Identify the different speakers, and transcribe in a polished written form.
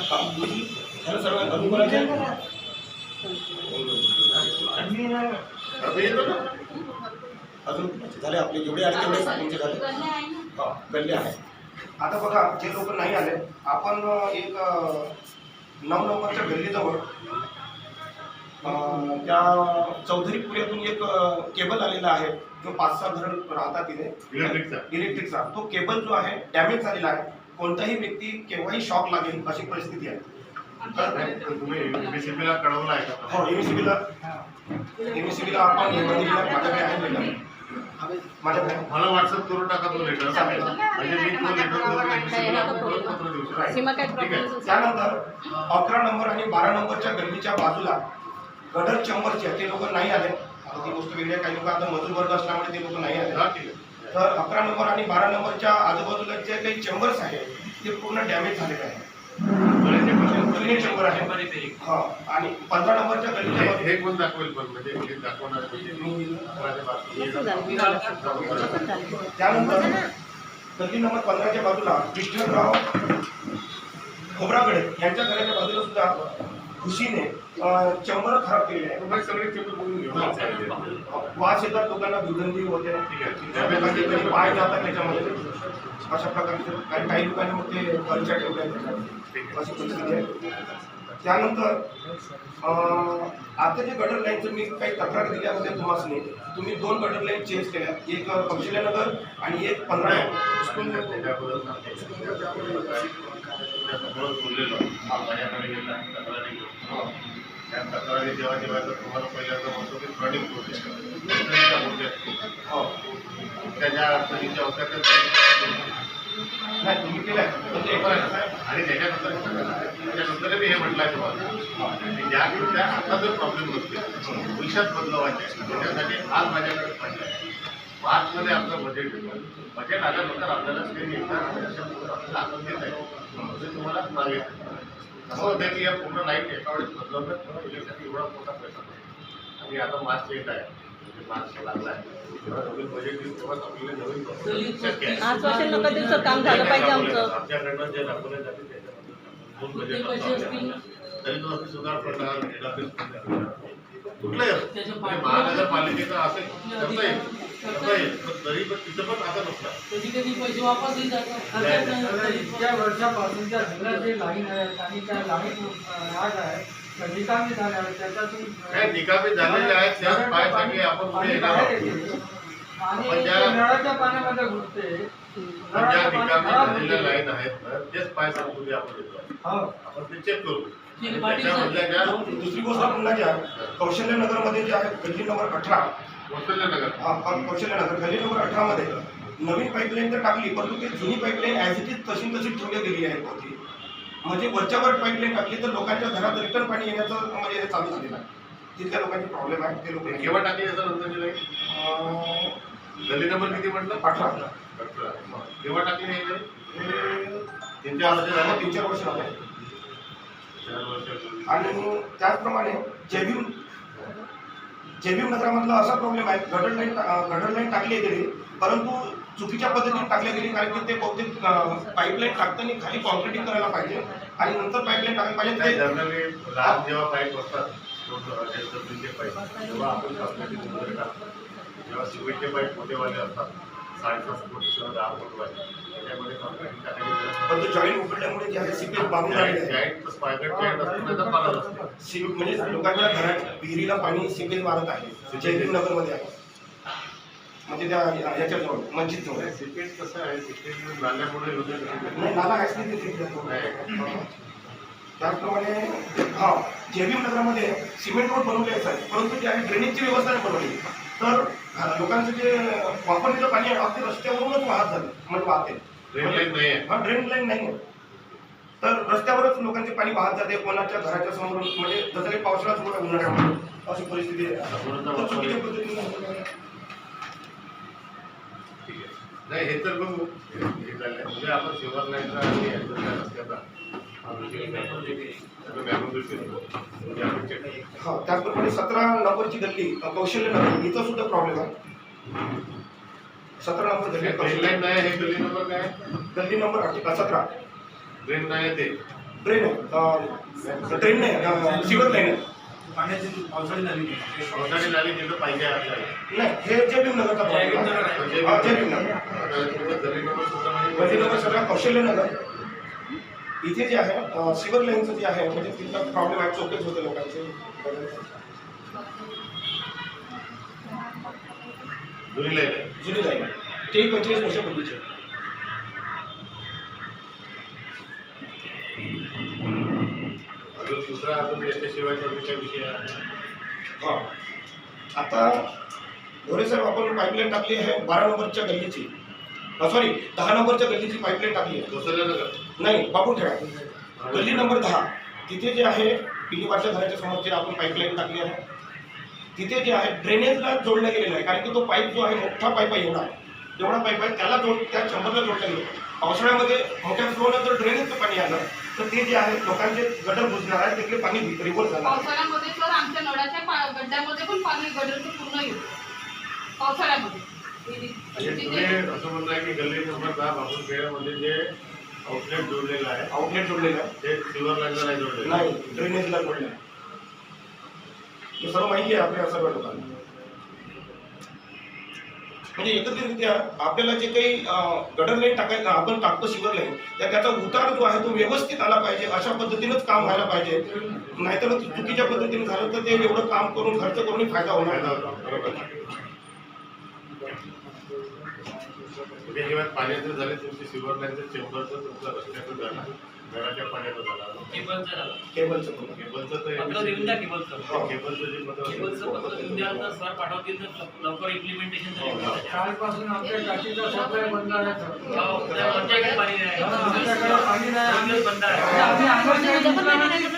Speaker 1: सर्व अजून झाले आपले जेवढे आले तेवढे तुमचे झाले. हा गल्ले आहे. आता बघा जे लोक नाही आले आपण एक 9 नंबरच्या गल्लीजवळ त्या चौधरीपुऱ्यातून एक केबल आलेला आहे जो 5-6 घर राहतात तिथे इलेक्ट्रिकचा. तो केबल जो आहे डॅमेज झालेला आहे. कोणताही व्यक्ती केव्हाही शॉक लागेल अशी परिस्थिती आहे.
Speaker 2: तुम्ही एमएससीबीला कळवलं आहे का?
Speaker 1: हो एमएससीबीला आपण माझ्याकडे आहे माझ्याकडे.
Speaker 2: मला व्हॉट्सअप करून टाका तो लेटर म्हणजे मी तो लेटर पत्र देऊ शकतो.
Speaker 1: त्यानंतर 11 नंबर आणि 12 नंबरच्या गल्लीच्या बाजूला गडर चेंबरचे ते लोक नाही आले. ती गोष्ट वेगळी आहे. काही लोक आता मजूर वर्ग असल्यामुळे ते लोक नाही आले. तर 11 नंबर आणि 12 नंबरच्या आजूबाजूला जे काही चेंबर्स आहेत ते पूर्ण डॅमेज झालेले आहेत. चेंबर आहे. हा आणि 15 नंबरच्या गल्लीच्या
Speaker 2: हे कोण दाखवेल पण म्हणजे दाखवणार.
Speaker 1: त्यानंतर गल्ली नंबर 15च्या बाजूला विष्णुराव खोबरागडे यांच्या घराच्या बाजूला सुद्धा खुशीने चेंबर खराब केलेले आहे.
Speaker 2: सगळे चेंबर बघून घेऊ.
Speaker 1: वास येतात लोकांना, दुर्गंधी होते, पाय जातात त्याच्यामध्ये. अशा प्रकारचे काही लोकांनी मग ते कलच्या ठेवल्या अशी परिस्थिती आहे. त्यानंतर आता जे गटर लाईनचं मी काही तक्रार दिल्या होत्या तुम्हाला. तुम्ही 2 गटर लाईन चेंज केल्या, एक कौशल्यनगर आणि एक 15
Speaker 2: त्या तक्रारी जेव्हा जेव्हा तुम्हाला पहिल्यांदा म्हणतो की फ्रॉडिंग प्रोसेस त्या ज्या अडचणीच्या होत्या
Speaker 1: नाही तुम्ही केल्या
Speaker 2: आणि त्याच्यानंतर मी हे म्हटलं आहे तुम्हाला ज्या त्या आता जर प्रॉब्लेम नसते भविष्यात बदलवायचे त्याच्यासाठी आज माझ्याकडे पाहिजे आहे. मार्चमध्ये आपलं बजेट येतं. बजेट आल्यानंतर आपल्याला स्टेट आपल्याला आपण देत आहे म्हणजे तुम्हाला सांगितलं असं होतं की या पूर्ण लाईट एका वेळेस बदलवण्यासाठी एवढा मोठा पैसा नाही. आणि आता मार्च येत आहे म्हणजे मार्च लागला आहे तेव्हा नवीन बजेट येईल तेव्हाच आपल्याला नवीन शक्य आहे.
Speaker 3: काम झालं पाहिजे आमचं.
Speaker 2: आमच्याकडनं जे दाखवले जाते त्याच्यामध्ये 2 बजेट तरी तो सुधार प्रकार हेड ऑफिस कुठलंही महानगरपालिकेचं असेल करता येईल पण तरी पण तिथं पण आता नसतात.
Speaker 4: कधी कधी पैसे वापस इतक्या वर्षापासूनच्या सगळ्या जे लाईन आहेत आणि त्या लाईन आहेत निकामी झाल्या त्याच्यातून
Speaker 2: काय निकामी झालेले आहेत त्याच पायासाठी आपण पुढे येणार आहोत.
Speaker 4: आणि नळाच्या पाण्यामध्ये घुसते.
Speaker 2: ज्या निकामी झालेल्या लाईन आहेत ना तेच पायासाठी आपण येतो. आपण ते चेक करू.
Speaker 1: दुसरी गोष्ट पुन्हा घ्या कौशल्यनगरमध्ये जे आहे गल्ली नंबर 18 कौशल्यनगर गल्ली नंबर 18 मध्ये नवीन पाईपलाईन तर टाकली परंतु ती जुनी पाईपलाईन ॲज इट इज तशी ठेवली गेली आहे होती. म्हणजे वरच्यावर पाईपलाईन टाकली तर लोकांच्या घरात रिटर्न पाणी येण्याचं म्हणजे चालू झालेलं आहे. तिथल्या लोकांचे प्रॉब्लेम आहे ते लोक
Speaker 2: केव्हा टाकली याच्यानंतर गल्ली नंबर किती म्हटलं
Speaker 1: 18
Speaker 2: केव्हा टाकली नाही
Speaker 1: 3-4 वर्ष झाले. आणि त्याचप्रमाणे जेबीम नगरामधला असा प्रॉब्लेम आहे गटर लाईन टाकली गेली परंतु चुकीच्या पद्धतीने टाकली गेली. कारण की ते बहुतेक पाईपलाईन टाकताना खाली कॉन्क्रिटिंग करायला पाहिजे आणि नंतर पाईपलाईन टाकायला पाहिजे.
Speaker 2: लहान जेव्हा पाईप असतात पाईप तेव्हा आपण जेव्हा सिमेंटचे पाईप मोठेवाले असतात 7.5 फूट किंवा 10 फूट वाले त्याच्यामध्ये कॉन्क्रिटिंग टाकायची.
Speaker 1: पण तो जॉईंट उघडल्यामुळे जे आहे सिमेंट बांधून म्हणजे लोकांच्या घरात विहिरीला पाणी सिमेंट मारत आहे. जयदेव नगरमध्ये आहे म्हणजे त्या याच्याजवळ मस्जिद जवळ
Speaker 2: सिमेंट कसं आहे सिमेंट नाल्यामुळे
Speaker 1: नाही नाला आहेच नाही. त्याचप्रमाणे जयदेव नगरमध्ये सिमेंट रोड बनवले असतात परंतु जे आहे ड्रेनेजची व्यवस्था नाही बनवली तर लोकांचं जे वापरलेलं पाणी आहे अगदी रस्त्यावरूनच वाहत झालं म्हणजे वाहते.
Speaker 2: ड्रेन लाईन नाही आहे.
Speaker 1: ड्रेन लाईन नाही आहे तर रस्त्यावरच लोकांचे पाणी वाहत जाते. कोणाच्या घराच्या समोर म्हणजे जसं काही पावसाळ्यात होता उन्हाळ्यामध्ये अशी परिस्थिती आहे.
Speaker 2: नाही हे तर बघू हे झालं म्हणजे आपण शिवर लाईनचा रस्त्याचा
Speaker 1: त्याचप्रमाणे 17 नंबरची गल्ली कौशल्यनगर इथं सुद्धा प्रॉब्लेम आहे. 17 नंबर गल्ली
Speaker 2: लाईन नाही हे गल्ली नंबर काय
Speaker 1: गल्ली नंबर 17
Speaker 2: ट्रेन नाही ते
Speaker 1: ड्रेन आहे ड्रेन नाही सिवर लाईन आहे.
Speaker 3: पाण्याची पावसाळी झाली
Speaker 2: पावसाळी झाली तिथं पाहिजे आपल्याला.
Speaker 1: नाही हे जय भीमनगरचा प्रॉब्लेम आहे. हा, जय भीमनगर
Speaker 2: आता तिथं जमिनीवर सुद्धा म्हणजे
Speaker 1: गांधीनगर सगळा कौशल्यनगर इथे जे आहे सिवर लाईनचं जे आहे म्हणजे तिथला प्रॉब्लेम आहे चौकेच होते लोकांचे.
Speaker 2: जुनी लाईन आहे.
Speaker 1: जुनी लाईन ते 25 वर्षापूर्वीचे.
Speaker 2: अजून दुसरा अजून याच्याशिवाय काही विषय आहे.
Speaker 1: हा आता गोरे साहेब आपण पाईपलाईन टाकली आहे 12 नंबरच्या गल्लीची सॉरी 10 नंबरच्या गल्लीची पाईपलाईन टाकली आहे.
Speaker 2: कोसळल्यानगर
Speaker 1: नाही बापूठेळा गल्ली नंबर 10 तिथे जे आहे पिलीबारच्या घराच्या समोरची आपण पाईपलाईन टाकली आहे. तिथे जे आहे ड्रेनेजला जोडलं गेलेलं आहे कारण की तो पाईप जो आहे मोठा पाईप आहे एवढा पाईप आहे त्याला त्या चंबरला जोडलं गेलं. पावसाळ्यामध्ये मोठ्या फ्लोअरला जर ड्रेनेजचं पाणी आलं तर ते जे आहे लोकांचे गटर बुजणार आहे तिथले पाणी रिव्हर्स जाणार.
Speaker 5: पावसाळ्यामध्ये सर आमच्या नळाच्या गड्ड्यामध्ये पण पाणी गटरचं पूर्ण येतं पावसाळ्यामध्ये.
Speaker 2: म्हणजे तुम्ही असं म्हणताय की गल्ली नंबर 10 बापूर खेड्यामध्ये जे आउटलेट जोडलेलं आहे
Speaker 1: आउटलेट जोडलेलं आहे
Speaker 2: ते सिल्वर लाईनला नाही जोडलेलं.
Speaker 1: नाही ड्रेनेजला जोडलं आहे. हे सर्व माहिती आहे आपल्या सर्व लोकांना. म्हणजे एकत्रितरित्या आपल्याला जे काही गटर लाईन टाकायचं आपण टाकतो सिवर लाईन त्याचा उतार जो आहे तो व्यवस्थित आला पाहिजे अशा पद्धतीनंच काम व्हायला पाहिजे. नाहीतर चुकीच्या पद्धतीने झालं तर ते एवढं काम करून खर्च करून फायदा होणार
Speaker 2: फायदा
Speaker 1: नाही.
Speaker 2: होतो. बरोबर. त्याशिवाय पाण्याचं झालं तुमची सिल्वर लाईनचं चेंबरचं तुमचं रस्त्याचं झालं घराच्या पाण्याचं झालं
Speaker 4: केबलचं झालं.
Speaker 1: केबलचं पण.
Speaker 2: केबलचं तर
Speaker 4: पत्र देऊन द्या केबलचं.
Speaker 2: केबलचं जे पत्र असेल,
Speaker 4: केबलचं पत्र देऊन द्या तर सर पाठवतील तर लवकर इम्प्लिमेंटेशन झालं.
Speaker 3: कालपासून आमच्या टाकीचा सप्लाय बंद आहे सर.
Speaker 4: आमच्याकडे पाणी नाही.
Speaker 3: आमच्याकडे पाणी नाही.
Speaker 4: बंद आहे.
Speaker 3: आम्ही अंगणवाडी